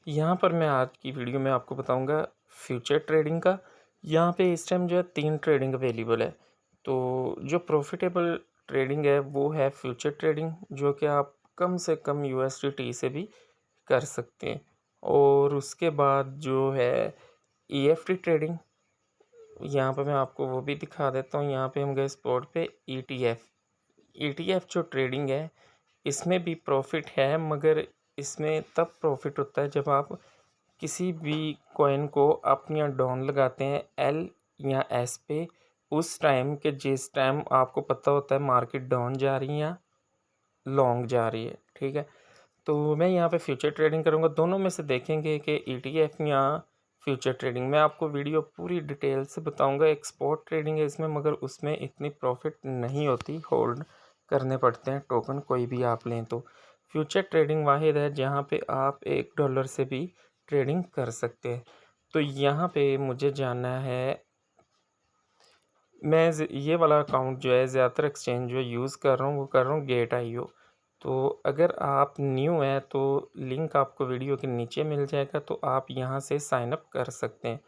यहाँ पर मैं आज की वीडियो में आपको बताऊँगा फ्यूचर ट्रेडिंग का। यहाँ पे इस टाइम जो है 3 ट्रेडिंग अवेलेबल है। तो जो प्रॉफ़िटेबल ट्रेडिंग है वो है फ्यूचर ट्रेडिंग, जो कि आप कम से कम यूएसडीटी से भी कर सकते हैं। और उसके बाद जो है ईएफटी ट्रेडिंग, यहाँ पे मैं आपको वो भी दिखा देता हूँ। यहाँ पे हम गए स्पॉट पे ईटीएफ। ईटीएफ जो ट्रेडिंग है इसमें भी प्रॉफ़िट है, मगर इसमें तब प्रॉफ़िट होता है जब आप किसी भी कॉइन को अप या डाउन लगाते हैं एल या एस पे, उस टाइम के जिस टाइम आपको पता होता है मार्केट डाउन जा रही है या लॉन्ग जा रही है। ठीक है, तो मैं यहाँ पे फ्यूचर ट्रेडिंग करूँगा। दोनों में से देखेंगे कि ईटीएफ या फ्यूचर ट्रेडिंग। मैं आपको वीडियो पूरी डिटेल से बताऊँगा। एक स्पॉट ट्रेडिंग है इसमें, मगर उसमें इतनी प्रॉफिट नहीं होती, होल्ड करने पड़ते हैं टोकन कोई भी आप लें तो। फ्यूचर ट्रेडिंग वाहिद है जहाँ पे आप $1 से भी ट्रेडिंग कर सकते हैं। तो यहाँ पे मुझे जानना है, मैं ये वाला अकाउंट जो है ज़्यादातर एक्सचेंज जो यूज़ कर रहा हूँ वो कर रहा हूँ गेट.io। तो अगर आप न्यू हैं तो लिंक आपको वीडियो के नीचे मिल जाएगा, तो आप यहाँ से साइन अप कर सकते हैं।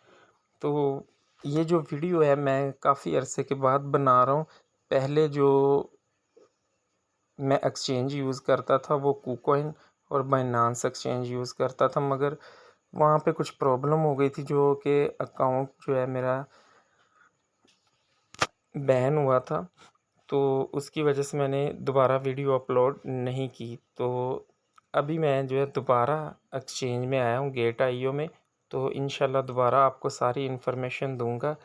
तो ये जो वीडियो है मैं काफ़ी अरसे के बाद बना रहा हूँ। पहले जो मैं एक्सचेंज यूज़ करता था वो कुकॉइन और बाइनांस एक्सचेंज यूज़ करता था, मगर वहाँ पे कुछ प्रॉब्लम हो गई थी जो कि अकाउंट जो है मेरा बैन हुआ था। तो उसकी वजह से मैंने दोबारा वीडियो अपलोड नहीं की। तो अभी मैं जो है दोबारा एक्सचेंज में आया हूँ गेट.io में। तो इंशाल्लाह दोबारा आपको सारी इन्फॉर्मेशन दूंगा।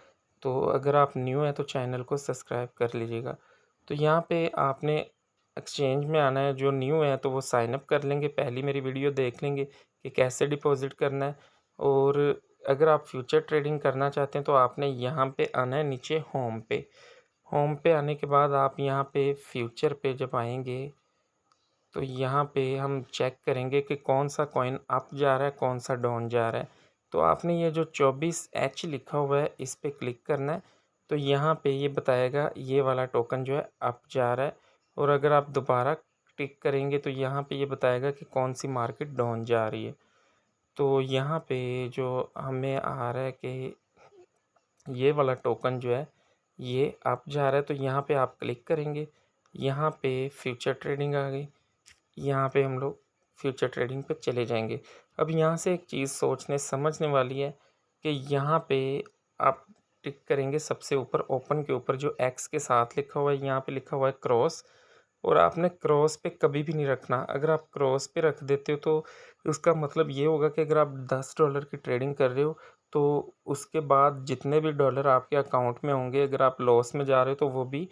तो अगर आप न्यू हैं तो चैनल को सब्सक्राइब कर लीजिएगा। तो यहाँ पे आपने एक्सचेंज में आना है। जो न्यू है तो वो साइन अप कर लेंगे, पहली मेरी वीडियो देख लेंगे कि कैसे डिपॉजिट करना है। और अगर आप फ्यूचर ट्रेडिंग करना चाहते हैं तो आपने यहाँ पे आना है नीचे होम पे। होम पे आने के बाद आप यहाँ पे फ्यूचर पे जब आएंगे तो यहाँ पे हम चेक करेंगे कि कौन सा कॉइन अप जा रहा है कौन सा डाउन जा रहा है। तो आपने ये जो 24H लिखा हुआ है इस पे क्लिक करना है। तो यहाँ पे ये बताएगा ये वाला टोकन जो है अप जा रहा है। और अगर आप दोबारा क्लिक करेंगे तो यहाँ पे ये बताएगा कि कौन सी मार्केट डाउन जा रही है। तो यहाँ पे जो हमें आ रहा है कि ये वाला टोकन जो है ये अप जा रहा है, तो यहाँ पे आप क्लिक करेंगे। यहाँ पे फ्यूचर ट्रेडिंग आ गई। यहाँ पे हम लोग फ्यूचर ट्रेडिंग पे चले जाएंगे। अब यहाँ से एक चीज़ सोचने समझने वाली है कि यहाँ पे आप टिक करेंगे सबसे ऊपर ओपन के ऊपर जो एक्स के साथ लिखा हुआ है, यहाँ पे लिखा हुआ है क्रॉस। और आपने क्रॉस पे कभी भी नहीं रखना। अगर आप क्रॉस पे रख देते हो तो उसका मतलब ये होगा कि अगर आप $10 की ट्रेडिंग कर रहे हो तो उसके बाद जितने भी डॉलर आपके अकाउंट में होंगे, अगर आप लॉस में जा रहे हो तो वो भी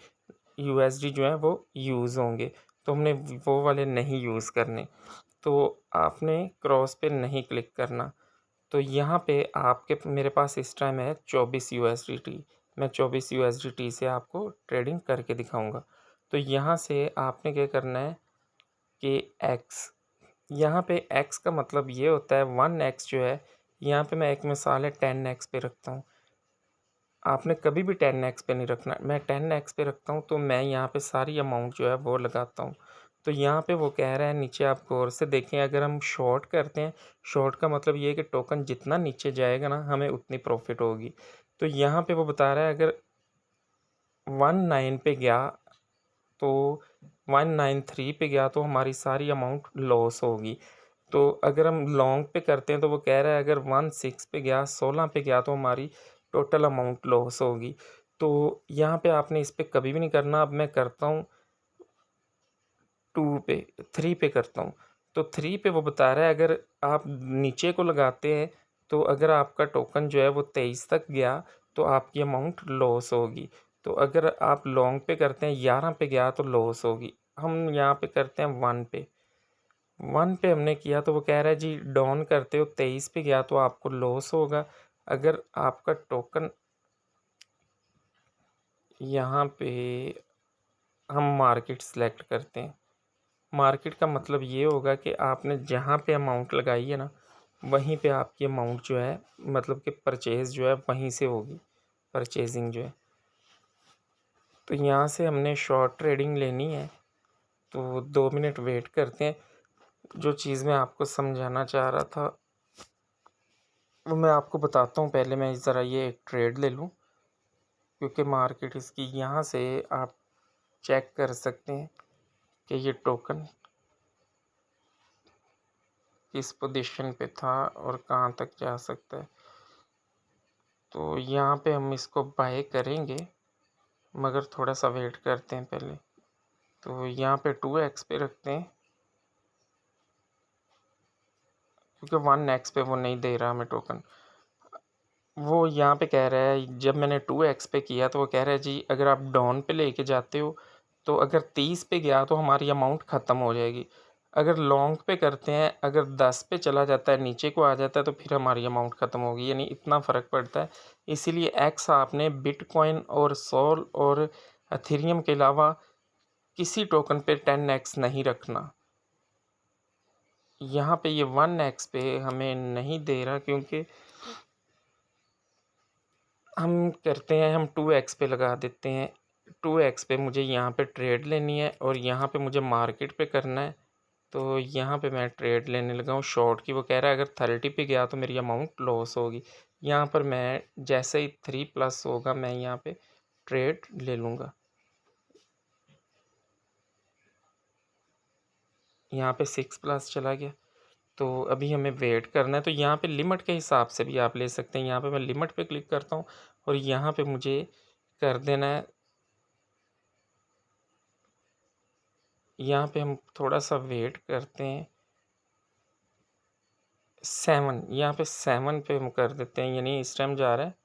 यूएसडी जो है वो यूज़ होंगे। तो हमने वो वाले नहीं यूज़ करने। तो आपने क्रॉस पे नहीं क्लिक करना। तो यहाँ पे आपके मेरे पास इस टाइम है 24 USDT। मैं 24 USDT से आपको ट्रेडिंग करके दिखाऊंगा। तो यहाँ से आपने क्या करना है कि एक्स, यहाँ पे एक्स का मतलब ये होता है 1x जो है, यहाँ पे मैं एक मिसाल है 10x पे रखता हूँ। आपने कभी भी 10x पे नहीं रखना। मैं 10x पे रखता हूँ तो मैं यहाँ पे सारी अमाउंट जो है वो लगाता हूँ। तो यहाँ पे वो कह रहा है नीचे, आप गौर से देखें, अगर हम शॉर्ट करते हैं, शॉर्ट का मतलब ये है कि टोकन जितना नीचे जाएगा ना हमें उतनी प्रॉफिट होगी। तो यहाँ पे वो बता रहा है अगर 19 पे गया तो 193 पे गया तो हमारी सारी अमाउंट लॉस होगी। तो अगर हम लॉन्ग पे करते हैं तो वो कह रहा है अगर 16 पे गया, 16 पे गया तो हमारी टोटल अमाउंट लॉस होगी। तो यहाँ पे आपने इस पे कभी भी नहीं करना। अब मैं करता हूँ 2 पे, 3 पे करता हूँ। तो 3 पे वो बता रहा है अगर आप नीचे को लगाते हैं तो अगर आपका टोकन जो है वो 23 तक गया तो आपकी अमाउंट लॉस होगी। तो अगर आप लॉन्ग पे करते हैं 11 पे गया तो लॉस होगी। हम यहाँ पे करते हैं 1 पे। 1 पे हमने किया तो वो कह रहा है जी डाउन करते हो 23 पे गया तो आपको लॉस होगा। अगर आपका टोकन यहाँ पे हम मार्केट सेलेक्ट करते हैं। मार्केट का मतलब ये होगा कि आपने जहाँ पे अमाउंट लगाई है ना वहीं पे आपकी अमाउंट जो है, मतलब कि परचेज़ जो है वहीं से होगी, परचेजिंग जो है। तो यहाँ से हमने शॉर्ट ट्रेडिंग लेनी है तो 2 मिनट वेट करते हैं। जो चीज़ मैं आपको समझाना चाह रहा था वो मैं आपको बताता हूँ। पहले मैं ज़रा ये एक ट्रेड ले लूँ, क्योंकि मार्केट इसकी यहाँ से आप चेक कर सकते हैं कि ये टोकन किस पोजीशन पे था और कहाँ तक जा सकता है। तो यहाँ पे हम इसको बाय करेंगे, मगर थोड़ा सा वेट करते हैं पहले। तो यहाँ पे 2x पे रखते हैं, क्योंकि 1x पे वो नहीं दे रहा हमें टोकन। वो यहाँ पे कह रहा है, जब मैंने 2x पे किया तो वो कह रहा है जी अगर आप डाउन पे लेके जाते हो तो अगर 30 पे गया तो हमारी अमाउंट ख़त्म हो जाएगी। अगर लॉन्ग पे करते हैं, अगर 10 पे चला जाता है, नीचे को आ जाता है, तो फिर हमारी अमाउंट ख़त्म होगी। यानी इतना फ़र्क पड़ता है। इसीलिए एक्स आपने बिटकॉइन और सोल और एथेरियम के अलावा किसी टोकन पे 10x नहीं रखना। यहाँ पे ये 1x पे हमें नहीं दे रहा, क्योंकि हम करते हैं, हम 2x पे लगा देते हैं। 2x पे मुझे यहाँ पे ट्रेड लेनी है और यहाँ पे मुझे मार्केट पे करना है। तो यहाँ पे मैं ट्रेड लेने लगा हूँ शॉर्ट की। वो कह रहा है अगर 30 पे गया तो मेरी अमाउंट लॉस होगी। यहाँ पर मैं जैसे ही 3+ होगा मैं यहाँ पे ट्रेड ले लूँगा। यहाँ पे 6+ चला गया, तो अभी हमें वेट करना है। तो यहाँ पे लिमिट के हिसाब से भी आप ले सकते हैं। यहाँ पे मैं लिमिट पे क्लिक करता हूँ और यहाँ पे मुझे कर देना है, यहाँ पे हम थोड़ा सा वेट करते हैं। 7, यहाँ पे 7 पे हम कर देते हैं, यानी इस टाइम जा रहा है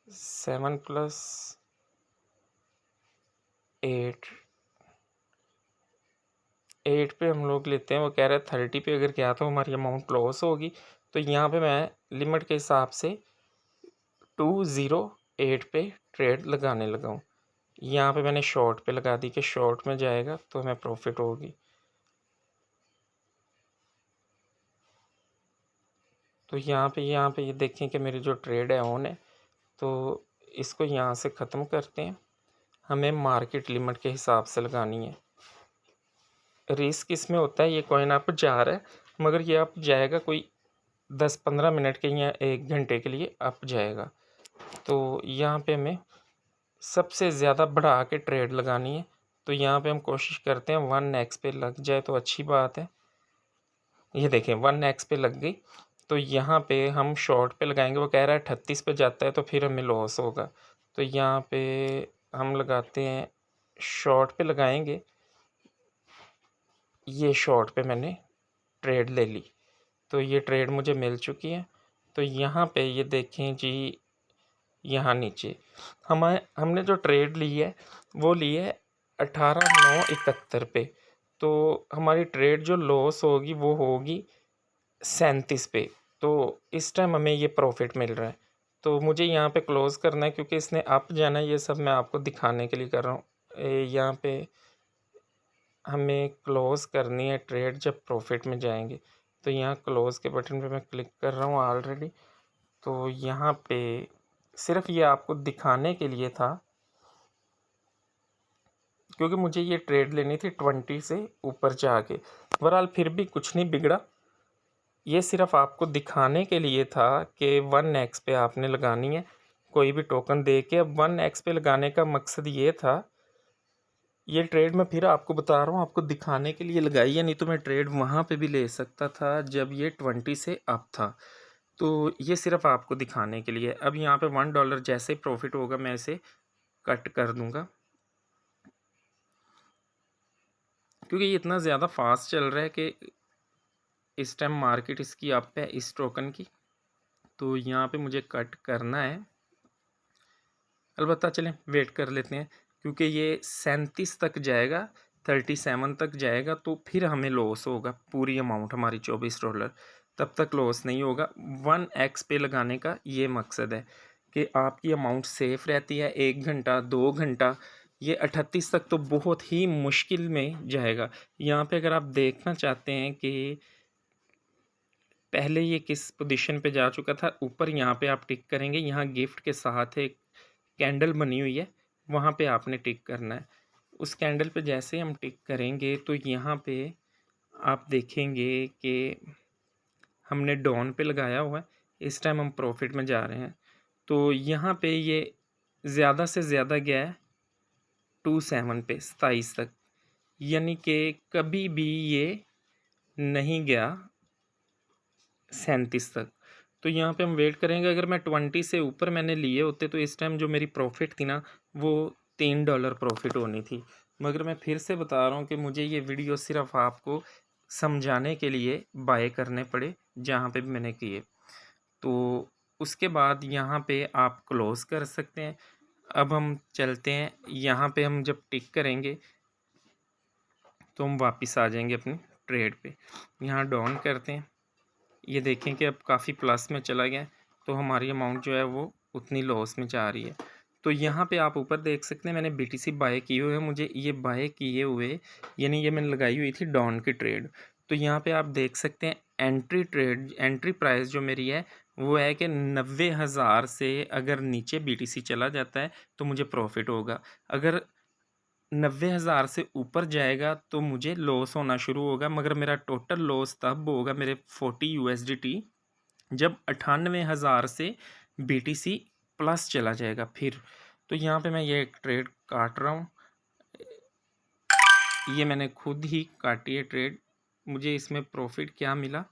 7+8। 8 पे हम लोग लेते हैं। वो कह रहा है 30 पे अगर गया तो हमारी अमाउंट लॉस होगी। तो यहाँ पे मैं लिमिट के हिसाब से 208 पे ट्रेड लगाने लगा हूँ। यहाँ पे मैंने शॉर्ट पे लगा दी कि शॉर्ट में जाएगा तो हमें प्रॉफिट होगी। तो यहाँ पे ये देखें कि मेरी जो ट्रेड है ऑन है। तो इसको यहाँ से ख़त्म करते हैं। हमें मार्केट लिमिट के हिसाब से लगानी है। रिस्क इसमें होता है, ये कॉइन आप जा रहा है, मगर ये आप जाएगा कोई 10-15 मिनट के या 1 घंटे के लिए अप जाएगा। तो यहाँ पे हमें सबसे ज़्यादा बढ़ा के ट्रेड लगानी है। तो यहाँ पे हम कोशिश करते हैं 1x पे लग जाए तो अच्छी बात है। ये देखें 1x पे लग गई। तो यहाँ पे हम शॉर्ट पे लगाएंगे। वो कह रहा है 38 पे जाता है तो फिर हमें लॉस होगा। तो यहाँ पे हम लगाते हैं, शॉर्ट पे लगाएंगे। ये शॉर्ट पे मैंने ट्रेड ले ली, तो ये ट्रेड मुझे मिल चुकी है। तो यहाँ पे ये देखें जी, यहाँ नीचे हमने जो ट्रेड ली है वो ली है 18,971 पे। तो हमारी ट्रेड जो लॉस होगी वो होगी 37 पे। तो इस टाइम हमें ये प्रॉफिट मिल रहा है। तो मुझे यहाँ पे क्लोज़ करना है, क्योंकि इसने अप जाना है। ये सब मैं आपको दिखाने के लिए कर रहा हूँ। यहाँ पे हमें क्लोज़ करनी है ट्रेड जब प्रॉफिट में जाएंगे। तो यहाँ क्लोज़ के बटन पे मैं क्लिक कर रहा हूँ ऑलरेडी। तो यहाँ पे सिर्फ ये आपको दिखाने के लिए था, क्योंकि मुझे ये ट्रेड लेनी थी 20 से ऊपर जाके। बहरहाल फिर भी कुछ नहीं बिगड़ा। ये सिर्फ आपको दिखाने के लिए था कि 1x पे आपने लगानी है कोई भी टोकन दे के। अब 1x पे लगाने का मकसद ये था, ये ट्रेड मैं फिर आपको बता रहा हूँ, आपको दिखाने के लिए लगाई है। नहीं तो मैं ट्रेड वहाँ पे भी ले सकता था जब ये 20 से अप था। तो ये सिर्फ आपको दिखाने के लिए। अब यहाँ पे $1 जैसे ही प्रॉफिट होगा मैं इसे कट कर दूंगा, क्योंकि ये इतना ज़्यादा फास्ट चल रहा है कि इस टाइम मार्केट इसकी अप है इस टोकन की। तो यहाँ पे मुझे कट करना है। अलबत्ता चलें वेट कर लेते हैं, क्योंकि ये 37 तक जाएगा, 37 तक जाएगा तो फिर हमें लॉस होगा पूरी अमाउंट हमारी $24। तब तक लॉस नहीं होगा। 1x पे लगाने का ये मकसद है कि आपकी अमाउंट सेफ़ रहती है। 1 घंटा 2 घंटा, ये 38 तक तो बहुत ही मुश्किल में जाएगा। यहाँ पे अगर आप देखना चाहते हैं कि पहले ये किस पोजीशन पे जा चुका था, ऊपर यहाँ पे आप टिक करेंगे। यहाँ गिफ्ट के साथ एक कैंडल बनी हुई है, वहाँ पे आपने टिक करना है। उस कैंडल पे जैसे हम टिक करेंगे तो यहाँ पे आप देखेंगे कि हमने डाउन पे लगाया हुआ है, इस टाइम हम प्रॉफिट में जा रहे हैं। तो यहाँ पे ये ज़्यादा से ज़्यादा गया है 27 पे 27 तक, यानी कि कभी भी ये नहीं गया 37 तक। तो यहाँ पे हम वेट करेंगे, अगर मैं 20 से ऊपर मैंने लिए होते तो इस टाइम जो मेरी प्रॉफिट थी ना वो $3 प्रॉफिट होनी थी। मगर मैं फिर से बता रहा हूँ कि मुझे ये वीडियो सिर्फ आपको समझाने के लिए बाय करने पड़े जहाँ पे भी मैंने किए। तो उसके बाद यहाँ पे आप क्लोज़ कर सकते हैं। अब हम चलते हैं, यहाँ पे हम जब टिक करेंगे तो हम वापस आ जाएंगे अपनी ट्रेड पे। यहाँ डाउन करते हैं, ये देखें कि अब काफ़ी प्लस में चला गया है, तो हमारी अमाउंट जो है वो उतनी लॉस में जा रही है। तो यहाँ पे आप ऊपर देख सकते हैं मैंने बीटीसी बाय किए हुए हैं, मुझे ये बाय किए हुए यानी ये मैंने लगाई हुई थी डाउन की ट्रेड। तो यहाँ पे आप देख सकते हैं एंट्री प्राइस जो मेरी है वो है कि 90,000 से अगर नीचे बीटीसी चला जाता है तो मुझे प्रॉफिट होगा। अगर 90,000 से ऊपर जाएगा तो मुझे लॉस होना शुरू होगा, मगर मेरा टोटल लॉस तब होगा मेरे 40 USDT जब 98,000 से BTC प्लस चला जाएगा फिर। तो यहाँ पे मैं ये एक ट्रेड काट रहा हूँ, ये मैंने खुद ही काटी है ट्रेड। मुझे इसमें प्रॉफिट क्या मिला,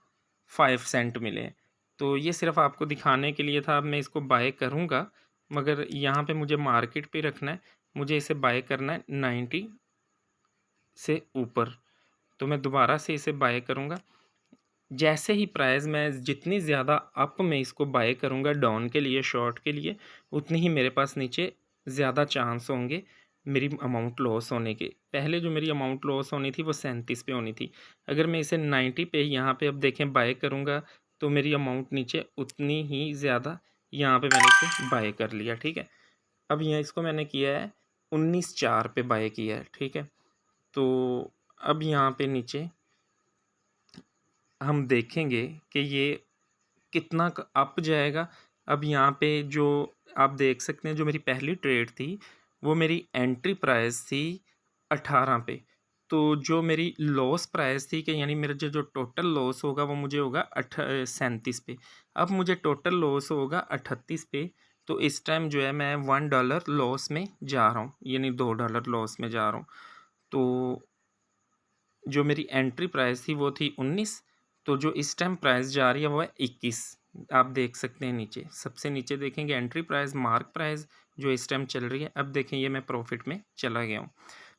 5 सेंट मिले। तो ये सिर्फ आपको दिखाने के लिए था। अब मैं इसको बाय करूँगा, मगर यहाँ पे मुझे मार्केट पे रखना है, मुझे इसे बाय करना है 90 से ऊपर। तो मैं दोबारा से इसे बाय करूँगा। जैसे ही प्राइस मैं जितनी ज़्यादा अप में इसको बाय करूँगा डाउन के लिए, शॉर्ट के लिए, उतनी ही मेरे पास नीचे ज़्यादा चांस होंगे मेरी अमाउंट लॉस होने के। पहले जो मेरी अमाउंट लॉस होनी थी वो 37 पे होनी थी। अगर मैं इसे 90 पे यहाँ पे अब देखें बाय करूँगा तो मेरी अमाउंट नीचे उतनी ही ज़्यादा, यहाँ पे मैंने इसे बाय कर लिया, ठीक है। अब यहाँ इसको मैंने किया है 19.4 पे बाय किया है, ठीक है। तो अब यहाँ पे नीचे हम देखेंगे कि ये कितना अप जाएगा। अब यहाँ पे जो आप देख सकते हैं जो मेरी पहली ट्रेड थी वो मेरी एंट्री प्राइस थी 18 पे। तो जो मेरी लॉस प्राइस थी कि यानी मेरा जो टोटल लॉस होगा वो मुझे होगा 37 पे। अब मुझे टोटल लॉस होगा 38 पे। तो इस टाइम जो है मैं $1 लॉस में जा रहा हूँ, यानी $2 लॉस में जा रहा हूँ। तो जो मेरी एंट्री प्राइस थी वो थी 19, तो जो इस टाइम प्राइस जा रही है वो है 21। आप देख सकते हैं नीचे, सबसे नीचे देखेंगे एंट्री प्राइस, मार्क प्राइस जो इस टाइम चल रही है। अब देखें ये मैं प्रॉफिट में चला गया हूँ।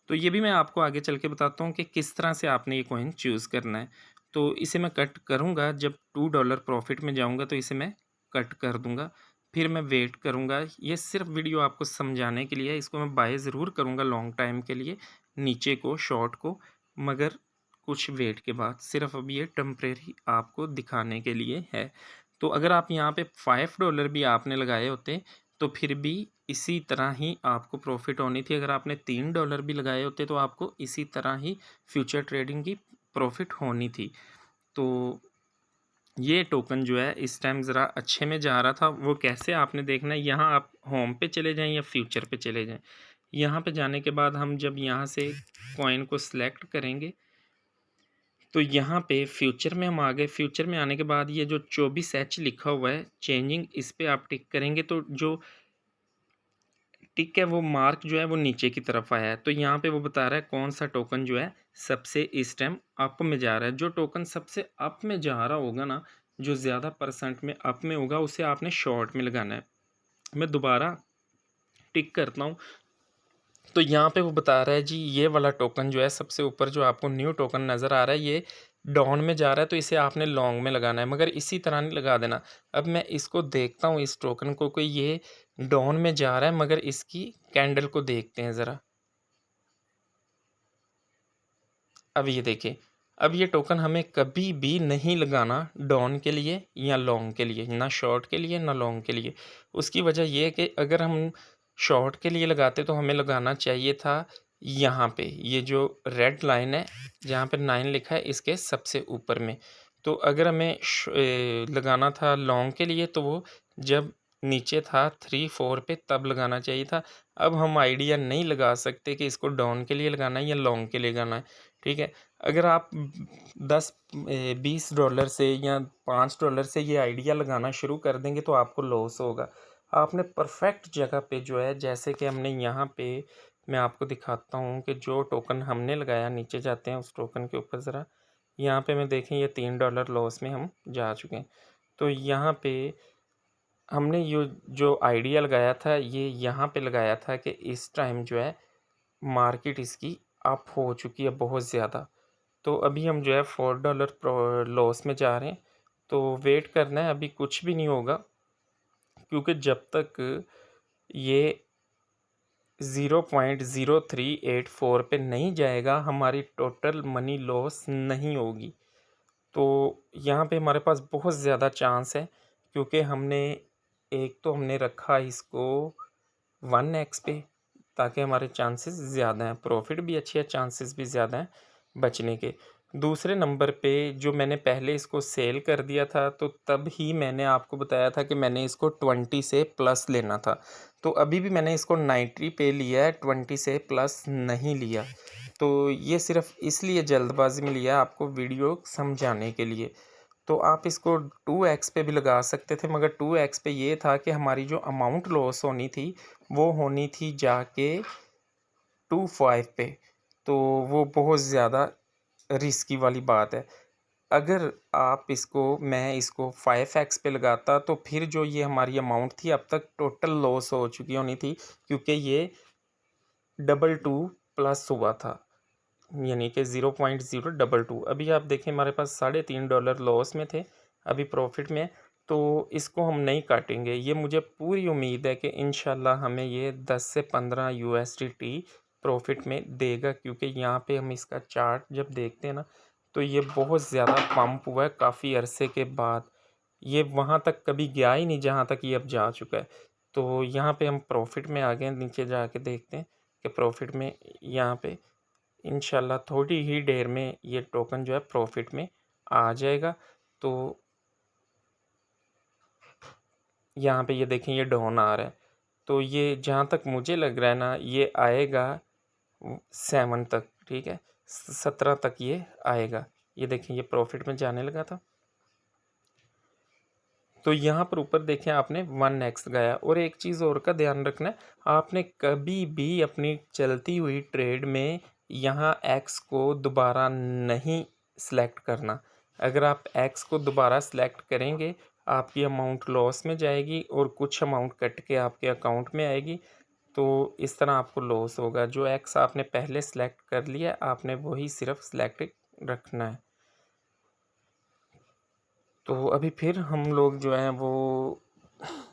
तो ये भी मैं आपको आगे चल के बताता हूँ कि किस तरह से आपने ये कॉइन चूज़ करना है। तो इसे मैं कट करूँगा, जब $2 प्रॉफिट में जाऊँगा तो इसे मैं कट कर दूँगा। फिर मैं वेट करूँगा, ये सिर्फ वीडियो आपको समझाने के लिए है। इसको मैं बाय ज़रूर करूँगा लॉन्ग टाइम के लिए, नीचे को, शॉर्ट को, मगर कुछ वेट के बाद। सिर्फ अब ये टेम्परेरी आपको दिखाने के लिए है। तो अगर आप यहाँ पे $5 भी आपने लगाए होते तो फिर भी इसी तरह ही आपको प्रॉफिट होनी थी। अगर आपने $3 भी लगाए होते तो आपको इसी तरह ही फ्यूचर ट्रेडिंग की प्रॉफिट होनी थी। तो ये टोकन जो है इस टाइम ज़रा अच्छे में जा रहा था। वो कैसे आपने देखना है, यहाँ आप होम पे चले जाएं या फ्यूचर पे चले जाएं। यहाँ पे जाने के बाद हम जब यहाँ से कॉइन को सिलेक्ट करेंगे तो यहाँ पे फ्यूचर में हम आ गए। फ्यूचर में आने के बाद ये जो 24H लिखा हुआ है चेंजिंग, इस पे आप टिक करेंगे तो जो टिक है वो मार्क जो है वो नीचे की तरफ आया है। तो यहाँ पे वो बता रहा है कौन सा टोकन जो है सबसे इस टाइम अप में जा रहा है। जो टोकन सबसे अप में जा रहा होगा ना, जो ज़्यादा परसेंट में अप में होगा, उसे आपने शॉर्ट में लगाना है। मैं दोबारा टिक करता हूँ तो यहाँ पे वो बता रहा है जी ये वाला टोकन जो है सबसे ऊपर जो आपको न्यू टोकन नज़र आ रहा है ये डाउन में जा रहा है, तो इसे आपने लॉन्ग में लगाना है, मगर इसी तरह नहीं लगा देना। अब मैं इसको देखता हूँ इस टोकन को कि ये डाउन में जा रहा है, मगर इसकी कैंडल को देखते हैं ज़रा। अब ये देखिए, अब ये टोकन हमें कभी भी नहीं लगाना डाउन के लिए या लॉन्ग के लिए, ना शॉर्ट के लिए ना लॉन्ग के लिए। उसकी वजह ये है कि अगर हम शॉर्ट के लिए लगाते तो हमें लगाना चाहिए था यहाँ पे, ये जो रेड लाइन है जहाँ पे 9 लिखा है इसके सबसे ऊपर में। तो अगर हमें लगाना था लॉन्ग के लिए तो वो जब नीचे था 3-4 पे तब लगाना चाहिए था। अब हम आइडिया नहीं लगा सकते कि इसको डाउन के लिए लगाना है या लॉन्ग के लिए लगाना है, ठीक है। अगर आप 10-20 डॉलर से या $5 से ये आइडिया लगाना शुरू कर देंगे तो आपको लॉस होगा। आपने परफेक्ट जगह पे जो है, जैसे कि हमने यहाँ पे, मैं आपको दिखाता हूँ कि जो टोकन हमने लगाया, नीचे जाते हैं उस टोकन के ऊपर ज़रा, यहाँ पे मैं देखें ये $3 लॉस में हम जा चुके हैं। तो यहाँ पे हमने जो आइडिया लगाया था ये यहाँ पे लगाया था कि इस टाइम जो है मार्केट इसकी अप हो चुकी है बहुत ज़्यादा। तो अभी हम जो है $4 लॉस में जा रहे हैं। तो वेट करना है, अभी कुछ भी नहीं होगा, क्योंकि जब तक ये 0.0384 पे नहीं जाएगा हमारी टोटल मनी लॉस नहीं होगी। तो यहाँ पे हमारे पास बहुत ज़्यादा चांस है, क्योंकि हमने एक तो हमने रखा इसको 1x पे, ताकि हमारे चांसेस ज़्यादा हैं, प्रॉफिट भी अच्छी है, चांसेस भी ज़्यादा हैं बचने के। दूसरे नंबर पे जो मैंने पहले इसको सेल कर दिया था, तो तब ही मैंने आपको बताया था कि मैंने इसको 20 से प्लस लेना था। तो अभी भी मैंने इसको 90 पे लिया है, 20 से प्लस नहीं लिया। तो ये सिर्फ़ इसलिए जल्दबाज़ी में लिया आपको वीडियो समझाने के लिए। तो आप इसको 2x पे भी लगा सकते थे, मगर 2x पे ये था कि हमारी जो अमाउंट लॉस होनी थी वो होनी थी जाके 25 पे, तो वो बहुत ज़्यादा रिस्की वाली बात है। अगर आप इसको, मैं इसको 5x पे लगाता तो फिर जो ये हमारी अमाउंट थी अब तक टोटल लॉस हो चुकी होनी थी, क्योंकि ये 22 प्लस हुआ था, यानी कि 0.022। अभी आप देखें हमारे पास $3.5 लॉस में थे, अभी प्रॉफिट में। तो इसको हम नहीं काटेंगे, ये मुझे पूरी उम्मीद है कि इंशाल्लाह हमें ये 10 से 15 USDT प्रॉफिट में देगा, क्योंकि यहाँ पे हम इसका चार्ट जब देखते हैं ना, तो ये बहुत ज़्यादा पंप हुआ है काफ़ी अरसे के बाद। ये वहाँ तक कभी गया ही नहीं जहाँ तक ये अब जा चुका है। तो यहाँ पे हम प्रॉफिट में आ गए हैं, नीचे जाके देखते हैं कि प्रॉफिट में यहाँ पे इंशाल्लाह थोड़ी ही देर में ये टोकन जो है प्रॉफिट में आ जाएगा। तो यहाँ पे ये देखें ये डाउन आ रहा है, तो ये जहाँ तक मुझे लग रहा है ना ये आएगा 7 तक, ठीक है, 17 तक ये आएगा। ये देखें ये प्रॉफिट में जाने लगा था। तो यहाँ पर ऊपर देखें आपने 1x गया। और एक चीज़ और का ध्यान रखना है, आपने कभी भी अपनी चलती हुई ट्रेड में यहाँ x को दोबारा नहीं सेलेक्ट करना। अगर आप x को दोबारा सेलेक्ट करेंगे आपकी अमाउंट लॉस में जाएगी और कुछ अमाउंट कट के आपके अकाउंट में आएगी, तो इस तरह आपको लॉस होगा। जो x आपने पहले सेलेक्ट कर लिया आपने वही सिर्फ सेलेक्ट रखना है। तो अभी फिर हम लोग जो हैं वो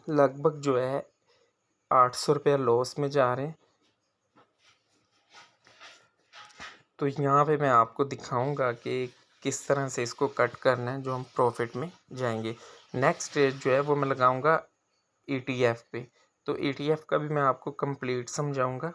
लगभग जो है ₹800 लॉस में जा रहे हैं। तो यहाँ पे मैं आपको दिखाऊंगा कि किस तरह से इसको कट करना है जो हम प्रॉफिट में जाएंगे। नेक्स्ट ट्रेड जो है वो मैं लगाऊंगा ETF पे। तो ETF का भी मैं आपको कंप्लीट समझाऊंगा।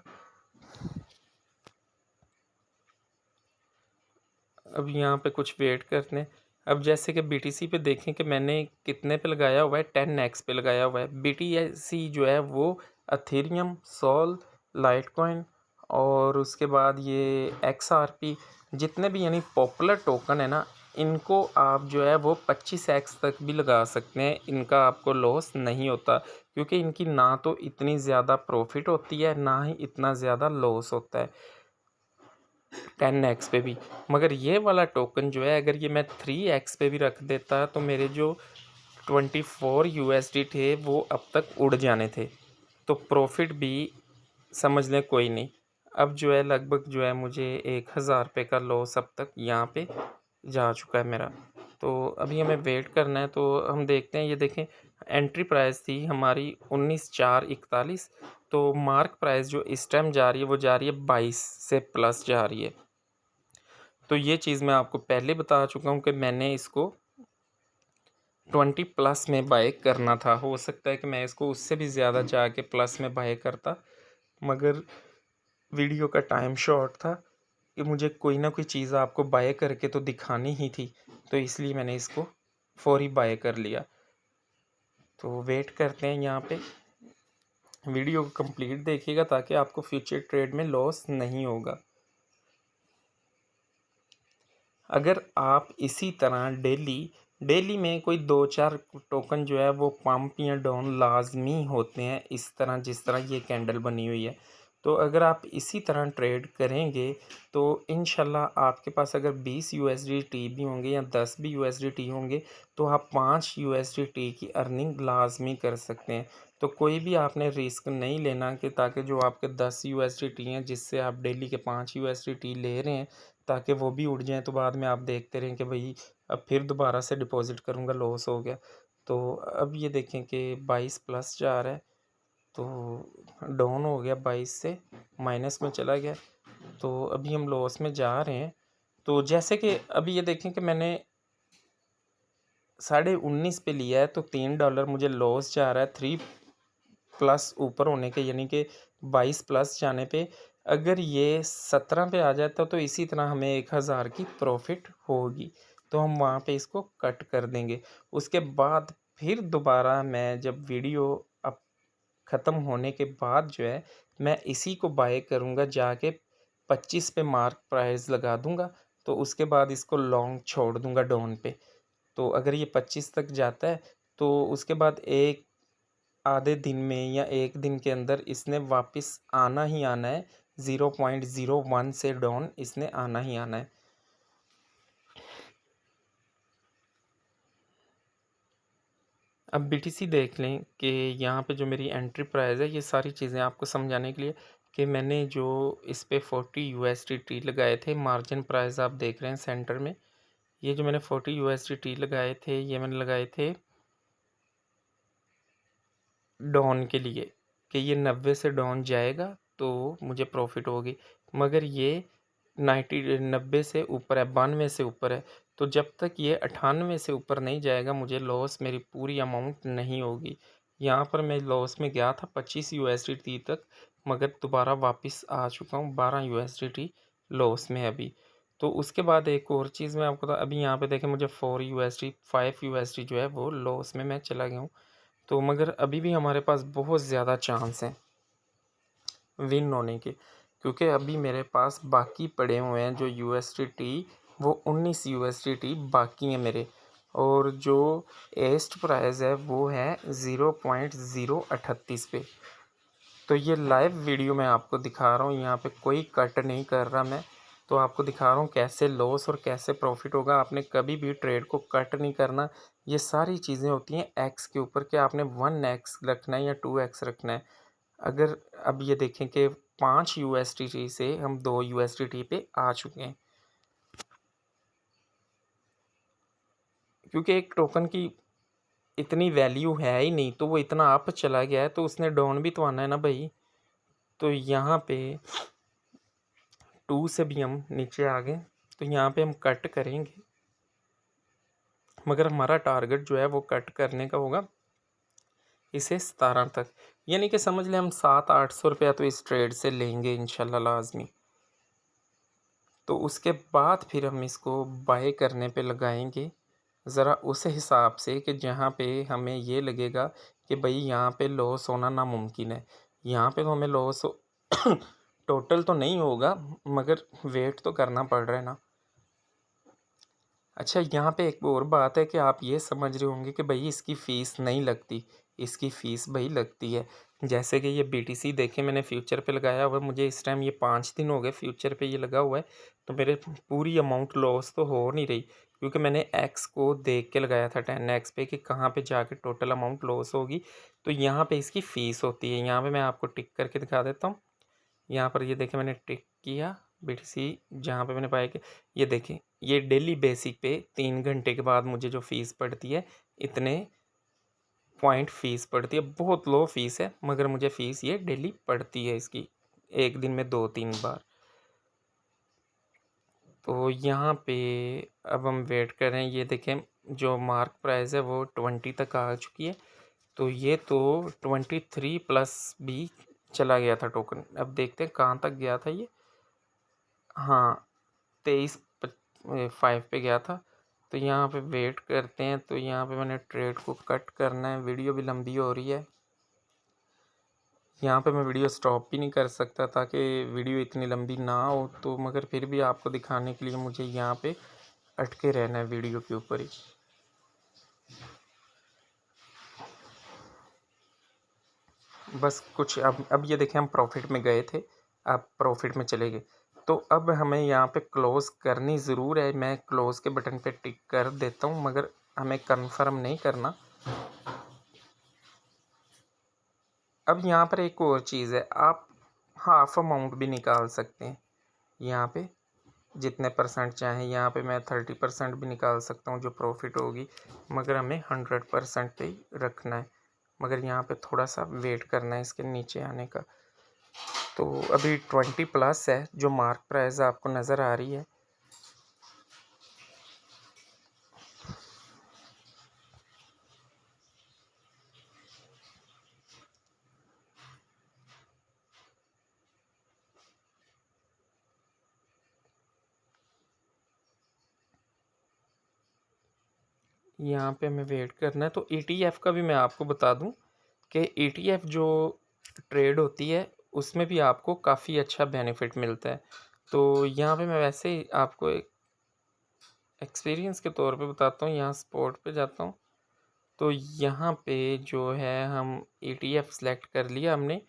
अब यहाँ पे कुछ वेट करते हैं। अब जैसे कि BTC पे देखें कि मैंने कितने पे लगाया हुआ है, 10x पे लगाया हुआ है। BTC जो है वो अथेरियम, सोल, लाइटकॉइन और उसके बाद ये XRP, जितने भी यानी पॉपुलर टोकन है ना, इनको आप जो है वो 25x तक भी लगा सकते हैं, इनका आपको लॉस नहीं होता, क्योंकि इनकी ना तो इतनी ज़्यादा प्रॉफिट होती है ना ही इतना ज़्यादा लॉस होता है 10x पे भी। मगर ये वाला टोकन जो है अगर ये मैं 3x पे भी रख देता तो मेरे जो 24 USD थे वो अब तक उड़ जाने थे, तो प्रॉफिट भी समझ लें कोई नहीं। अब जो है लगभग जो है मुझे 1000 रुपये का लॉस अब तक यहाँ पे जा चुका है मेरा। तो अभी हमें वेट करना है। तो हम देखते हैं, ये देखें एंट्री प्राइस थी हमारी 19,441। तो मार्क प्राइस जो इस टाइम जा रही है वो जा रही है 22 से प्लस जा रही है। तो ये चीज़ मैं आपको पहले बता चुका हूँ कि मैंने इसको 20 प्लस में बाय करना था। हो सकता है कि मैं इसको उससे भी ज़्यादा जाके प्लस में बाय करता, मगर वीडियो का टाइम शॉर्ट था कि मुझे कोई ना कोई चीज़ आपको बाय करके तो दिखानी ही थी, तो इसलिए मैंने इसको फौरी बाय कर लिया। तो वेट करते हैं यहाँ पे, वीडियो को कंप्लीट देखिएगा ताकि आपको फ्यूचर ट्रेड में लॉस नहीं होगा। अगर आप इसी तरह डेली में कोई 2-4 टोकन जो है वो पम्प या डाउन लाज़मी होते हैं, इस तरह जिस तरह ये कैंडल बनी हुई है। तो अगर आप इसी तरह ट्रेड करेंगे तो इंशाल्लाह आपके पास अगर 20 यूएसडीटी भी होंगे या 10 भी यूएसडीटी होंगे तो आप 5 यूएसडीटी की अर्निंग लाज़मी कर सकते हैं। तो कोई भी आपने रिस्क नहीं लेना कि ताकि जो आपके 10 यूएसडीटी हैं जिससे आप डेली के 5 यूएसडीटी ले रहे हैं ताकि वो भी उड़ जाएँ तो बाद में आप देखते रहें कि भाई अब फिर दोबारा से डिपॉज़िट करूँगा, लॉस हो गया। तो अब ये देखें कि 22 प्लस जा रहा है, तो डाउन हो गया 22 से माइनस में चला गया, तो अभी हम लॉस में जा रहे हैं। तो जैसे कि अभी ये देखें कि मैंने 19.5 पे लिया है तो $3 मुझे लॉस जा रहा है 3 प्लस ऊपर होने के, यानी कि 22 प्लस जाने पे अगर ये 17 पे आ जाता तो इसी तरह हमें 1000 की प्रॉफिट होगी, तो हम वहाँ पे इसको कट कर देंगे। उसके बाद फिर दोबारा मैं जब वीडियो अब ख़त्म होने के बाद जो है मैं इसी को बाय करूँगा जाके 25 पे मार्क प्राइस लगा दूँगा, तो उसके बाद इसको लॉन्ग छोड़ दूँगा डाउन पे। तो अगर ये 25 तक जाता है तो उसके बाद एक आधे दिन में या 1 दिन के अंदर इसने वापस आना ही आना है, 0.01 से डाउन इसने आना ही आना है। अब बीटीसी देख लें कि यहाँ पे जो मेरी एंट्री प्राइस है, ये सारी चीज़ें आपको समझाने के लिए कि मैंने जो इस पे 40 यूएसडीटी लगाए थे, मार्जिन प्राइस आप देख रहे हैं सेंटर में। ये जो मैंने 40 यूएसडीटी लगाए थे, ये मैंने लगाए थे डाउन के लिए कि ये 90 से डाउन जाएगा तो मुझे प्रॉफिट होगी, मगर ये 90 से ऊपर है, 92 से ऊपर है, तो जब तक ये 98 से ऊपर नहीं जाएगा मुझे लॉस मेरी पूरी अमाउंट नहीं होगी। यहाँ पर मैं लॉस में गया था 25 यूएसडीटी तक, मगर दोबारा वापस आ चुका हूँ 12 यूएसडीटी लॉस में अभी। तो उसके बाद एक और चीज़ मैं आपको अभी यहाँ पे देखें मुझे 4 यूएसडी 5 यूएसडी जो है वो लॉस में मैं चला गया हूँ। तो मगर अभी भी हमारे पास बहुत ज़्यादा चांस हैं विन होने के, क्योंकि अभी मेरे पास बाकी पड़े हुए हैं जो यूएसडीटी, वो 19 यूएसडीटी बाकी हैं मेरे, और जो एस्ट प्राइस है वो है 0.038 पे। तो ये लाइव वीडियो मैं आपको दिखा रहा हूँ, यहाँ पे कोई कट नहीं कर रहा मैं, तो आपको दिखा रहा हूँ कैसे लॉस और कैसे प्रॉफिट होगा। आपने कभी भी ट्रेड को कट नहीं करना, ये सारी चीज़ें होती हैं एक्स के ऊपर कि आपने 1x रखना है या 2x रखना है। अगर अब ये देखें कि 5 यूएसडीटी से हम 2 यूएसडीटी पे आ चुके हैं, क्योंकि एक टोकन की इतनी वैल्यू है ही नहीं, तो वो इतना अप चला गया है तो उसने डाउन भी तो आना है ना भाई। तो यहाँ पे 2 से भी हम नीचे आ गए, तो यहाँ पे हम कट करेंगे, मगर हमारा टारगेट जो है वो कट करने का होगा इसे 17 तक, यानी कि समझ लें हम 700-800 रुपया तो इस ट्रेड से लेंगे इंशाल्लाह लाजमी। तो उसके बाद फिर हम इसको बाय करने पे लगाएंगे ज़रा उस हिसाब से कि जहाँ पे हमें ये लगेगा कि भाई यहाँ पे लॉस होना नामुमकिन है। यहाँ पे तो हमें लॉस टोटल तो नहीं होगा, मगर वेट तो करना पड़ रहा है ना। अच्छा, यहाँ पे एक और बात है कि आप ये समझ रहे होंगे कि भाई इसकी फ़ीस नहीं लगती, इसकी फ़ीस भाई लगती है। जैसे कि ये बीटीसी देखें मैंने फ्यूचर पे लगाया हुआ है, मुझे इस टाइम ये 5 दिन हो गए फ्यूचर पे ये लगा हुआ है, तो मेरे पूरी अमाउंट लॉस तो हो नहीं रही, क्योंकि मैंने एक्स को देख के लगाया था 10x पे कि कहाँ पे जाके टोटल अमाउंट लॉस होगी। तो यहाँ पे इसकी फ़ीस होती है, यहाँ पे मैं आपको टिक करके दिखा देता हूँ। यहाँ पर ये देखें मैंने टिक किया बीटीसी, जहाँ पे मैंने पाया कि ये देखें ये डेली बेसिक पे 3 घंटे के बाद मुझे जो फ़ीस पड़ती है, इतने पॉइंट फ़ीस पड़ती है, बहुत लो फ़ीस है, मगर मुझे फ़ीस ये डेली पड़ती है इसकी, एक दिन में 2-3 बार। तो यहाँ पे अब हम वेट कर रहे हैं, ये देखें जो मार्क प्राइस है वो 20 तक आ चुकी है, तो ये तो 23 प्लस भी चला गया था टोकन। अब देखते हैं कहाँ तक गया था ये। हाँ, 23 5 पे गया था, तो यहाँ पे वेट करते हैं। तो यहाँ पे मैंने ट्रेड को कट करना है, वीडियो भी लंबी हो रही है, यहाँ पे मैं वीडियो स्टॉप भी नहीं कर सकता ताकि वीडियो इतनी लंबी ना हो, तो मगर फिर भी आपको दिखाने के लिए मुझे यहाँ पे अटके रहना है वीडियो के ऊपर ही। बस कुछ अब ये देखें हम प्रॉफिट में गए थे, अब प्रॉफिट में चले गए। तो अब हमें यहाँ पे क्लोज़ करनी ज़रूर है, मैं क्लोज़ के बटन पे टिक कर देता हूँ, मगर हमें कंफर्म नहीं करना। अब यहाँ पर एक और चीज़ है, आप हाफ अमाउंट भी निकाल सकते हैं यहाँ पे, जितने परसेंट चाहें। यहाँ पे मैं 30% भी निकाल सकता हूँ जो प्रॉफिट होगी, मगर हमें 100% पे ही रखना है। मगर यहाँ पे थोड़ा सा वेट करना है इसके नीचे आने का। तो अभी 20+ है जो मार्क प्राइस आपको नज़र आ रही है। यहाँ पे हमें वेट करना है। तो ETF का भी मैं आपको बता दूँ कि ETF जो ट्रेड होती है उसमें भी आपको काफ़ी अच्छा बेनिफिट मिलता है। तो यहाँ पे मैं वैसे ही आपको एक एक्सपीरियंस के तौर पे बताता हूँ। यहाँ स्पॉट पे जाता हूँ, तो यहाँ पे जो है हम ETF सेलेक्ट कर लिया हमने।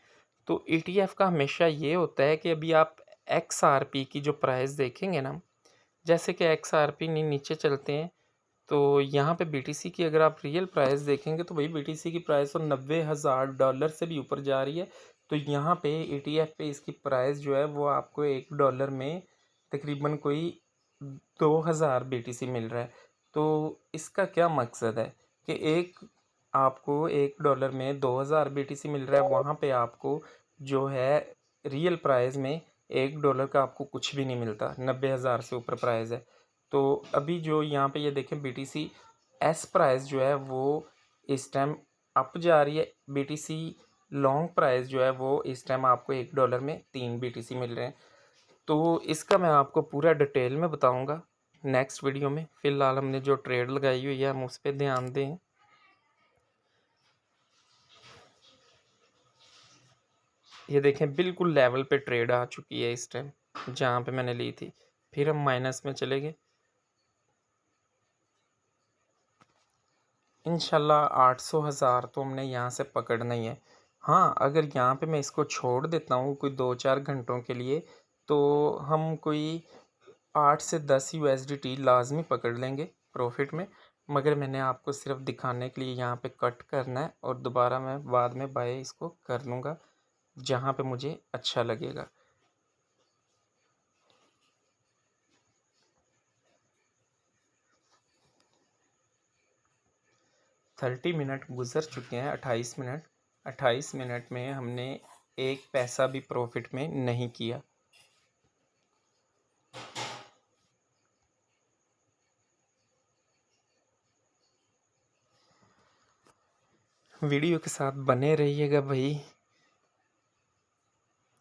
तो ETF का हमेशा ये होता है कि अभी आप XRP की जो प्राइस देखेंगे ना, जैसे कि XRP नीचे चलते हैं, तो यहाँ पे BTC की अगर आप रियल प्राइस देखेंगे तो भाई BTC की प्राइस तो $90,000 से भी ऊपर जा रही है। तो यहाँ पे ETF पे इसकी प्राइस जो है वो आपको $1 में तकरीबन कोई 2000 BTC मिल रहा है। तो इसका क्या मकसद है कि आपको $1 में 2000 BTC मिल रहा है, वहाँ पे आपको जो है रियल प्राइस में $1 का आपको कुछ भी नहीं मिलता, 90,000 से ऊपर प्राइस है। तो अभी जो यहाँ पे ये देखें BTC एस प्राइस जो है वो इस टाइम अप जा रही है। BTC लॉन्ग प्राइस जो है वो इस टाइम आपको $1 में 3 BTC मिल रहे हैं। तो इसका मैं आपको पूरा डिटेल में बताऊंगा नेक्स्ट वीडियो में। फ़िलहाल हमने जो ट्रेड लगाई हुई है हम उस पर ध्यान दें। ये देखें बिल्कुल लेवल पे ट्रेड आ चुकी है इस टाइम जहाँ पे मैंने ली थी। फिर हम माइनस में चले गए। इंशाल्लाह 800,000 तो हमने यहाँ से पकड़ना ही है। हाँ, अगर यहाँ पे मैं इसको छोड़ देता हूँ कोई 2-4 घंटों के लिए, तो हम कोई 8 से 10 USDT लाजमी पकड़ लेंगे प्रॉफिट में। मगर मैंने आपको सिर्फ दिखाने के लिए यहाँ पे कट करना है और दोबारा मैं बाद में बाय इसको कर लूँगा जहाँ पे मुझे अच्छा लगेगा। 30 मिनट गुजर चुके हैं। 28 मिनट में हमने एक पैसा भी प्रॉफिट में नहीं किया। वीडियो के साथ बने रहिएगा भाई।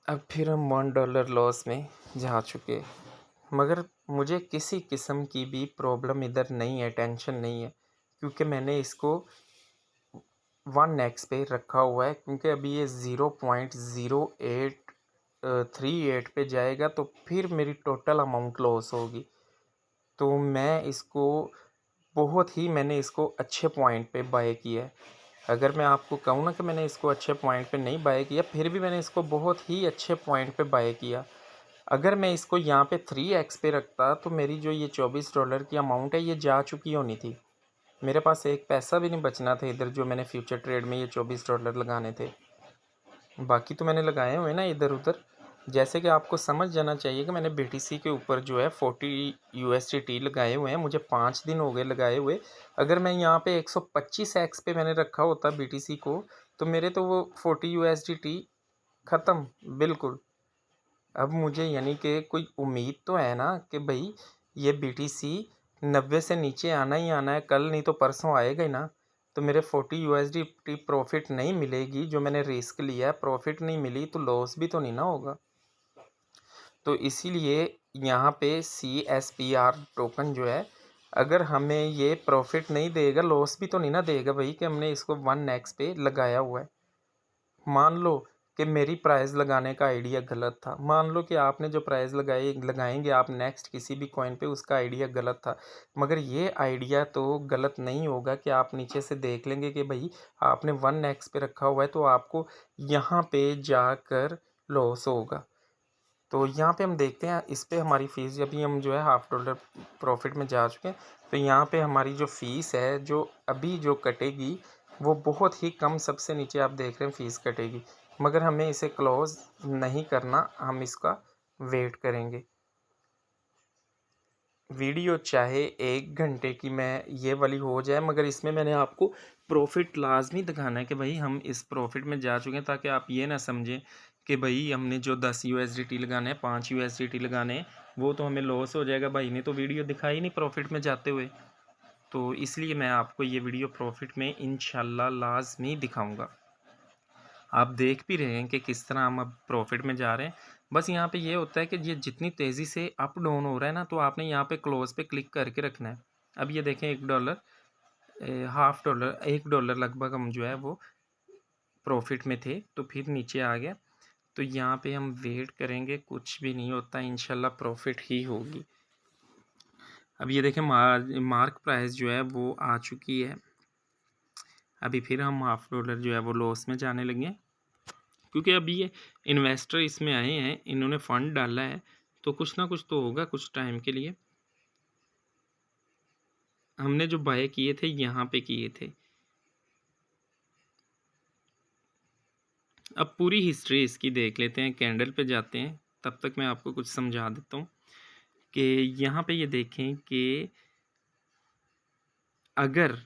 अब फिर हम $1 लॉस में जा चुके, मगर मुझे किसी किस्म की भी प्रॉब्लम इधर नहीं है, टेंशन नहीं है, क्योंकि मैंने इसको 1x पे रखा हुआ है। क्योंकि अभी ये 0.0838 पे जाएगा तो फिर मेरी टोटल अमाउंट लॉस होगी। तो मैंने इसको अच्छे पॉइंट पे बाय किया है। अगर मैं आपको कहूँ ना कि मैंने इसको अच्छे पॉइंट पे नहीं बाय किया, फिर भी मैंने इसको बहुत ही अच्छे पॉइंट पे बाय किया। अगर मैं इसको यहाँ पे 3x पे रखता तो मेरी जो ये $24 की अमाउंट है ये जा चुकी होनी थी। मेरे पास एक पैसा भी नहीं बचना था इधर, जो मैंने फ्यूचर ट्रेड में ये $24 लगाने थे। बाकी तो मैंने लगाए हुए ना इधर उधर। जैसे कि आपको समझ जाना चाहिए कि मैंने BTC के ऊपर जो है 40 USDT लगाए हुए हैं, मुझे 5 दिन हो गए लगाए हुए। अगर मैं यहाँ पे 125x पे मैंने रखा होता BTC को, तो मेरे तो वो 40 USDT ख़त्म बिल्कुल। अब मुझे यानी कि कोई उम्मीद तो है ना कि भाई ये BTC 90 से नीचे आना ही आना है, कल नहीं तो परसों आएगा ही ना। तो मेरे 40 USDT प्रॉफिट नहीं मिलेगी, जो मैंने रिस्क लिया है प्रॉफिट नहीं मिली तो लॉस भी तो नहीं ना होगा। तो इसीलिए यहाँ पे CSPR टोकन जो है, अगर हमें ये प्रॉफिट नहीं देगा, लॉस भी तो नहीं ना देगा भाई कि हमने इसको 1x पे लगाया हुआ है। मान लो कि मेरी प्राइस लगाने का आइडिया गलत था। मान लो कि आपने जो प्राइस लगाएंगे आप नेक्स्ट किसी भी कॉइन पे, उसका आइडिया गलत था, मगर ये आइडिया तो गलत नहीं होगा कि आप नीचे से देख लेंगे कि भाई आपने 1x पे रखा हुआ है तो आपको यहाँ पे जाकर लॉस होगा। तो यहाँ पे हम देखते हैं इस पे हमारी फ़ीस, अभी हम जो है $1/2 प्रॉफिट में जा चुके हैं। तो यहाँ पे हमारी जो फ़ीस है जो अभी जो कटेगी वो बहुत ही कम, सबसे नीचे आप देख रहे हैं फ़ीस कटेगी, मगर हमें इसे क्लोज़ नहीं करना, हम इसका वेट करेंगे। वीडियो चाहे 1 घंटे की मैं ये वाली हो जाए, मगर इसमें मैंने आपको प्रॉफिट लाजमी दिखाना है कि भाई हम इस प्रॉफिट में जा चुके हैं, ताकि आप ये ना समझें कि भाई हमने जो 10 USDT लगाने हैं, 5 USDT लगाने हैं, वो तो हमें लॉस हो जाएगा। भाई ने तो वीडियो दिखाई नहीं प्रॉफिट में जाते हुए, तो इसलिए मैं आपको ये वीडियो प्रॉफिट में इंशाल्लाह लाजमी दिखाऊँगा। आप देख भी रहे हैं कि किस तरह हम अब प्रॉफिट में जा रहे हैं। बस यहाँ पे ये होता है कि ये जितनी तेज़ी से अप डाउन हो रहा है ना, तो आपने यहाँ पे क्लोज पे क्लिक करके रखना है। अब ये देखें $1, $1/2, $1 लगभग हम जो है वो प्रॉफिट में थे, तो फिर नीचे आ गया। तो यहाँ पे हम वेट करेंगे, कुछ भी नहीं होता, इंशाल्लाह प्रॉफिट ही होगी। अब ये देखें मार्क प्राइस जो है वो आ चुकी है। अभी फिर हम $1/2 जो है वो लॉस में जाने लगे, क्योंकि अभी ये इन्वेस्टर इसमें आए हैं, इन्होंने फंड डाला है, तो कुछ ना कुछ तो होगा कुछ टाइम के लिए। हमने जो बाय किए थे यहाँ पे किए थे। अब पूरी हिस्ट्री इसकी देख लेते हैं, कैंडल पे जाते हैं, तब तक मैं आपको कुछ समझा देता हूँ कि यहाँ पे ये देखें कि अगर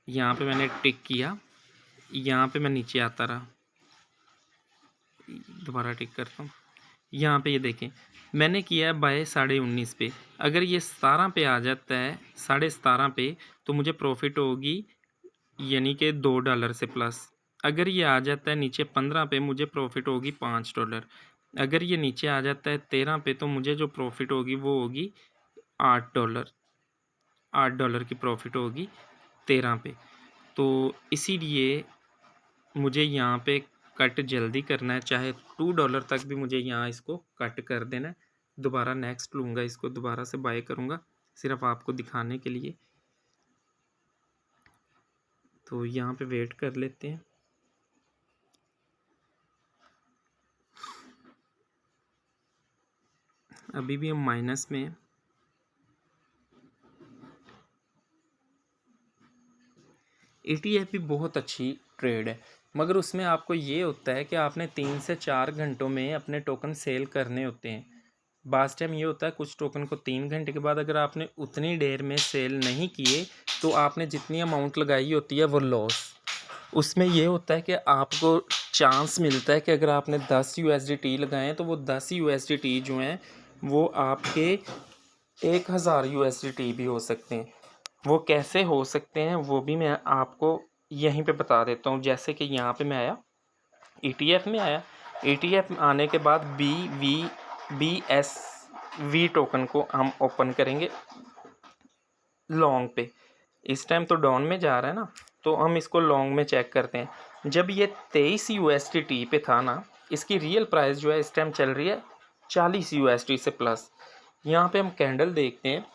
यहाँ पे मैंने टिक किया, यहाँ पे मैं नीचे आता रहा, दोबारा टिक करता हूँ, यहाँ पे ये देखें मैंने किया है बाय 19.5 पे। अगर ये 17 पे आ जाता है, 17.5 पे, तो मुझे प्रॉफिट होगी यानी कि $2 से प्लस। अगर ये आ जाता है नीचे 15 पे, मुझे प्रॉफिट होगी $5। अगर ये नीचे आ जाता है 13 पे, तो मुझे जो प्रॉफिट होगी वो होगी $8। $8 की प्रॉफिट होगी 13 पे। तो इसीलिए मुझे यहाँ पे कट जल्दी करना है, चाहे $2 तक भी मुझे यहाँ इसको कट कर देना है। दोबारा नेक्स्ट लूँगा, इसको दोबारा से बाय करूँगा सिर्फ आपको दिखाने के लिए। तो यहाँ पे वेट कर लेते हैं। अभी भी हम माइनस में हैं। ETF भी बहुत अच्छी ट्रेड है, मगर उसमें आपको ये होता है कि आपने 3 से 4 घंटों में अपने टोकन सेल करने होते हैं। बास टाइम ये होता है कुछ टोकन को 3 घंटे के बाद अगर आपने उतनी देर में सेल नहीं किए, तो आपने जितनी अमाउंट लगाई होती है वो लॉस। उसमें ये होता है कि आपको चांस मिलता है कि अगर आपने 10 USDT लगाए हैं, तो वो 10 USDT जो हैं वो आपके 1000 USDT भी हो सकते हैं। वो कैसे हो सकते हैं वो भी मैं आपको यहीं पे बता देता हूँ। जैसे कि यहाँ पे मैं आया, ETF में आया, ETF आने के बाद BSV टोकन को हम ओपन करेंगे लॉन्ग पे। इस टाइम तो डाउन में जा रहा है ना, तो हम इसको लॉन्ग में चेक करते हैं। जब ये 23 USDT पे था ना, इसकी रियल प्राइस जो है इस टाइम चल रही है 40 USD से प्लस। यहाँ पे हम कैंडल देखते हैं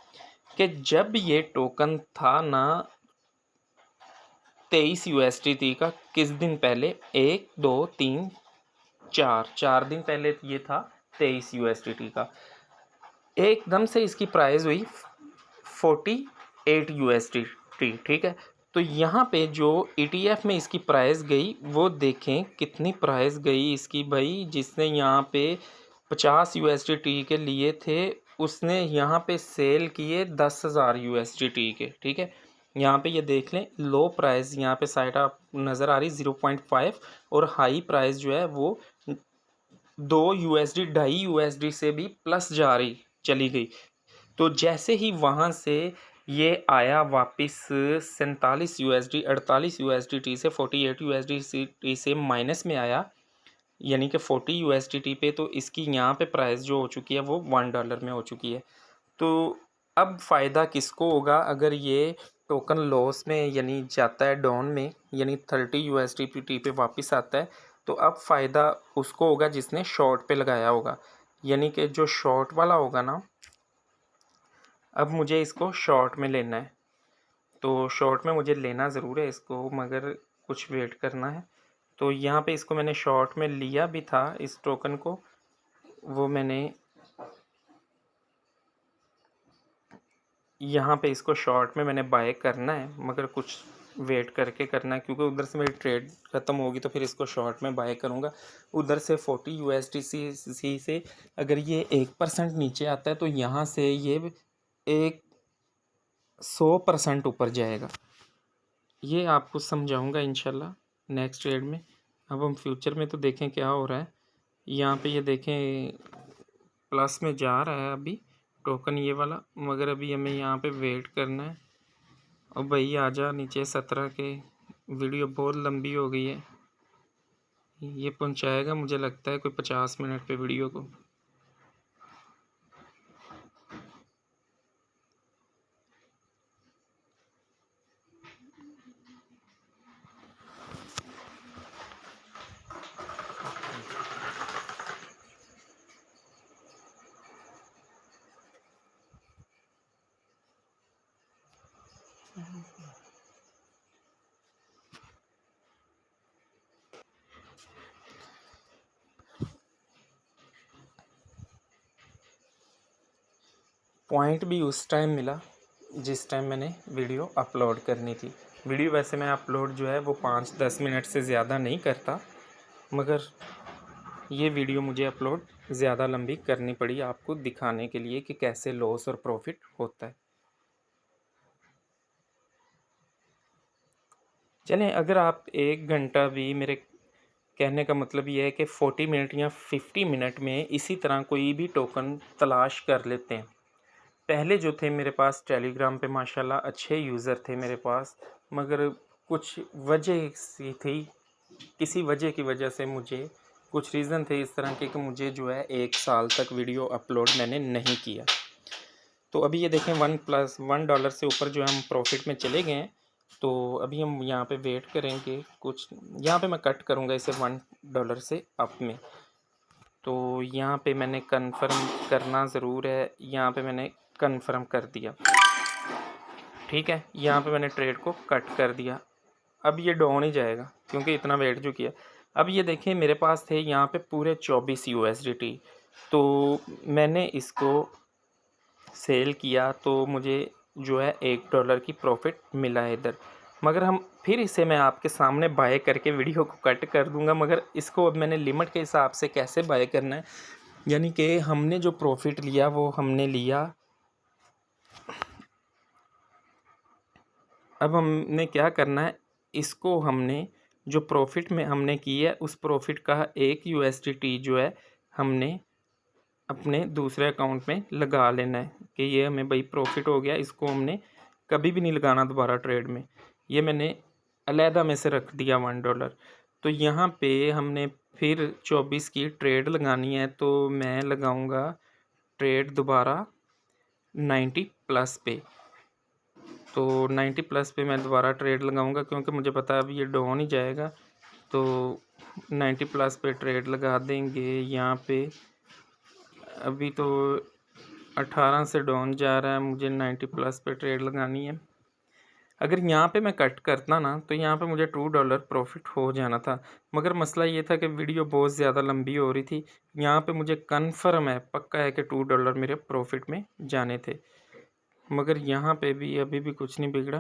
कि जब ये टोकन था ना 23 USDT का, किस दिन पहले, 1 2 3 4 दिन पहले ये था 23 USDT का। एकदम से इसकी प्राइस हुई 48 USDT, ठीक है। तो यहाँ पे जो ETF में इसकी प्राइस गई वो देखें कितनी प्राइस गई इसकी भाई। जिसने यहाँ पे 50 USDT के लिए थे, उसने यहाँ पे सेल किए 10,000 USDT के, ठीक है। यहाँ पे ये देख लें लो प्राइस यहाँ पे साइड आप नज़र आ रही 0.5, और हाई प्राइस जो है वो 2 USD 2.5 USD से भी प्लस जा रही चली गई। तो जैसे ही वहाँ से ये आया वापस 47 USD 48 USDT से 48 USDT से माइनस में आया, यानी कि 40 USDT पे, तो इसकी यहाँ पे प्राइस जो हो चुकी है वो $1 में हो चुकी है। तो अब फ़ायदा किसको होगा अगर ये टोकन लॉस में यानी जाता है डाउन में, यानी 30 USDT पे वापस आता है, तो अब फ़ायदा उसको होगा जिसने शॉर्ट पे लगाया होगा, यानी कि जो शॉर्ट वाला होगा ना, अब मुझे इसको शॉर्ट में लेना है। तो शॉर्ट में मुझे लेना ज़रूर है इसको, मगर कुछ वेट करना है। तो यहाँ पे इसको मैंने शॉर्ट में लिया भी था, इस टोकन को, वो मैंने यहाँ पे इसको शॉर्ट में मैंने बाय करना है, मगर कुछ वेट करके करना है, क्योंकि उधर से मेरी ट्रेड ख़त्म होगी तो फिर इसको शॉर्ट में बाय करूँगा। उधर से 40 USDC से अगर ये 1% नीचे आता है तो यहाँ से ये 100% ऊपर जाएगा। ये आपको समझाऊंगा इंशाल्लाह नेक्स्ट ट्रेड में। अब हम फ्यूचर में तो देखें क्या हो रहा है। यहाँ पे ये देखें प्लस में जा रहा है अभी टोकन ये वाला, मगर अभी हमें यहाँ पे वेट करना है। और भाई आजा नीचे 17 के, वीडियो बहुत लंबी हो गई है। ये पहुँचाएगा मुझे लगता है कोई 50 मिनट पे वीडियो को। पॉइंट भी उस टाइम मिला जिस टाइम मैंने वीडियो अपलोड करनी थी। वीडियो वैसे मैं अपलोड जो है वो 5-10 मिनट से ज़्यादा नहीं करता, मगर ये वीडियो मुझे अपलोड ज़्यादा लंबी करनी पड़ी आपको दिखाने के लिए कि कैसे लॉस और प्रॉफिट होता है। चलें, अगर आप 1 घंटा भी, मेरे कहने का मतलब ये है कि 40 मिनट या 50 मिनट में इसी तरह कोई भी टोकन तलाश कर लेते हैं। पहले जो थे मेरे पास टेलीग्राम पे माशाल्लाह अच्छे यूज़र थे मेरे पास, मगर कुछ वजह सी थी, किसी वजह की वजह से मुझे कुछ रीज़न थे इस तरह के कि मुझे जो है 1 साल तक वीडियो अपलोड मैंने नहीं किया। तो अभी ये देखें $1 से ऊपर जो है हम प्रॉफिट में चले गए हैं। तो अभी हम यहाँ पे वेट करेंगे कुछ, यहाँ पे मैं कट करूँगा इसे $1 से अप में। तो यहाँ पे मैंने कन्फर्म करना ज़रूर है, यहाँ पे मैंने कन्फर्म कर दिया, ठीक है। यहाँ पे मैंने ट्रेड को कट कर दिया। अब ये डाउन ही जाएगा क्योंकि इतना वेट जो किया। अब ये देखें मेरे पास थे यहाँ पे पूरे 24 USDT, तो मैंने इसको सेल किया तो मुझे जो है $1 की प्रॉफिट मिला है इधर। मगर हम फिर इसे मैं आपके सामने बाय करके वीडियो को कट कर दूंगा, मगर इसको अब मैंने लिमिट के हिसाब से कैसे बाय करना है, यानी कि हमने जो प्रॉफिट लिया वो हमने लिया। अब हमने क्या करना है, इसको हमने जो प्रॉफिट में हमने की है उस प्रॉफिट का 1 USDT जो है हमने अपने दूसरे अकाउंट में लगा लेना है कि ये हमें भाई प्रॉफिट हो गया, इसको हमने कभी भी नहीं लगाना दोबारा ट्रेड में। ये मैंने अलहदा में से रख दिया $1। तो यहाँ पे हमने फिर 24 की ट्रेड लगानी है, तो मैं लगाऊंगा ट्रेड दोबारा 90 प्लस पे। तो 90 प्लस पे मैं दोबारा ट्रेड लगाऊंगा क्योंकि मुझे पता है अभी ये डाउन ही जाएगा। तो 90 प्लस पे ट्रेड लगा देंगे। यहाँ पे अभी तो 18 से डाउन जा रहा है, मुझे 90 प्लस पे ट्रेड लगानी है। अगर यहाँ पे मैं कट करता ना तो यहाँ पे मुझे $2 प्रॉफिट हो जाना था, मगर मसला ये था कि वीडियो बहुत ज़्यादा लंबी हो रही थी। यहाँ पे मुझे कन्फर्म है, पक्का है कि $2 मेरे प्रॉफिट में जाने थे, मगर यहाँ पे भी अभी भी कुछ नहीं बिगड़ा।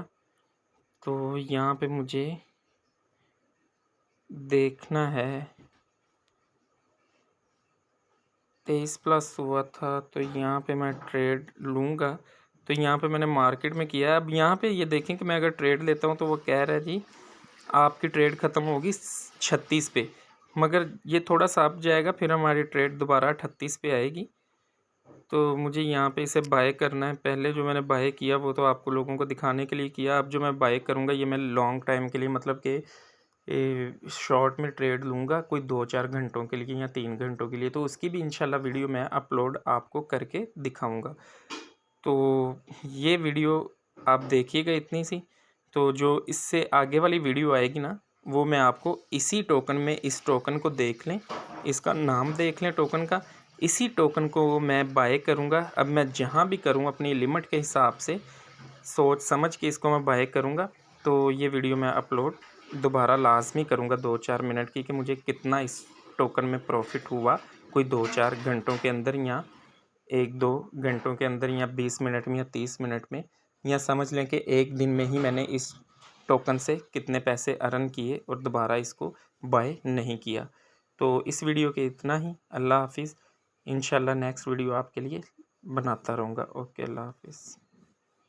तो यहाँ पे मुझे देखना है 23 प्लस हुआ था, तो यहाँ पे मैं ट्रेड लूँगा। तो यहाँ पे मैंने मार्केट में किया है। अब यहाँ पे ये देखें कि मैं अगर ट्रेड लेता हूँ तो वो कह रहा है जी आपकी ट्रेड ख़त्म होगी 36 पे, मगर ये थोड़ा सा अप जाएगा फिर हमारी ट्रेड दोबारा 38 पे आएगी। तो मुझे यहाँ पे इसे बाय करना है। पहले जो मैंने बाय किया वो तो आपको लोगों को दिखाने के लिए किया, अब जो मैं बाय करूँगा ये मैं लॉन्ग टाइम के लिए, मतलब कि शॉर्ट में ट्रेड लूँगा कोई 2-4 घंटों के लिए या 3 घंटों के लिए। तो उसकी भी इंशाल्लाह वीडियो मैं अपलोड आपको करके दिखाऊँगा। तो ये वीडियो आप देखिएगा इतनी सी। तो जो इससे आगे वाली वीडियो आएगी ना, वो मैं आपको इसी टोकन में, इस टोकन को देख लें, इसका नाम देख लें टोकन का। इसी टोकन को मैं बाय करूँगा। अब मैं जहाँ भी करूँ अपनी लिमिट के हिसाब से सोच समझ के इसको मैं बाय करूँगा। तो ये वीडियो मैं अपलोड दोबारा लाज़मी करूँगा 2-4 मिनट की, कि मुझे कितना इस टोकन में प्रॉफ़िट हुआ, कोई 2-4 घंटों के अंदर या 1-2 घंटों के अंदर या 20 मिनट में या 30 मिनट में, या समझ लें कि 1 दिन में ही मैंने इस टोकन से कितने पैसे अर्न किए और दोबारा इसको बाय नहीं किया। तो इस वीडियो के इतना ही। अल्लाह हाफ़िज़। इंशाल्लाह नेक्स्ट वीडियो आपके लिए बनाता रहूँगा। ओके, अल्लाह हाफ़िज़।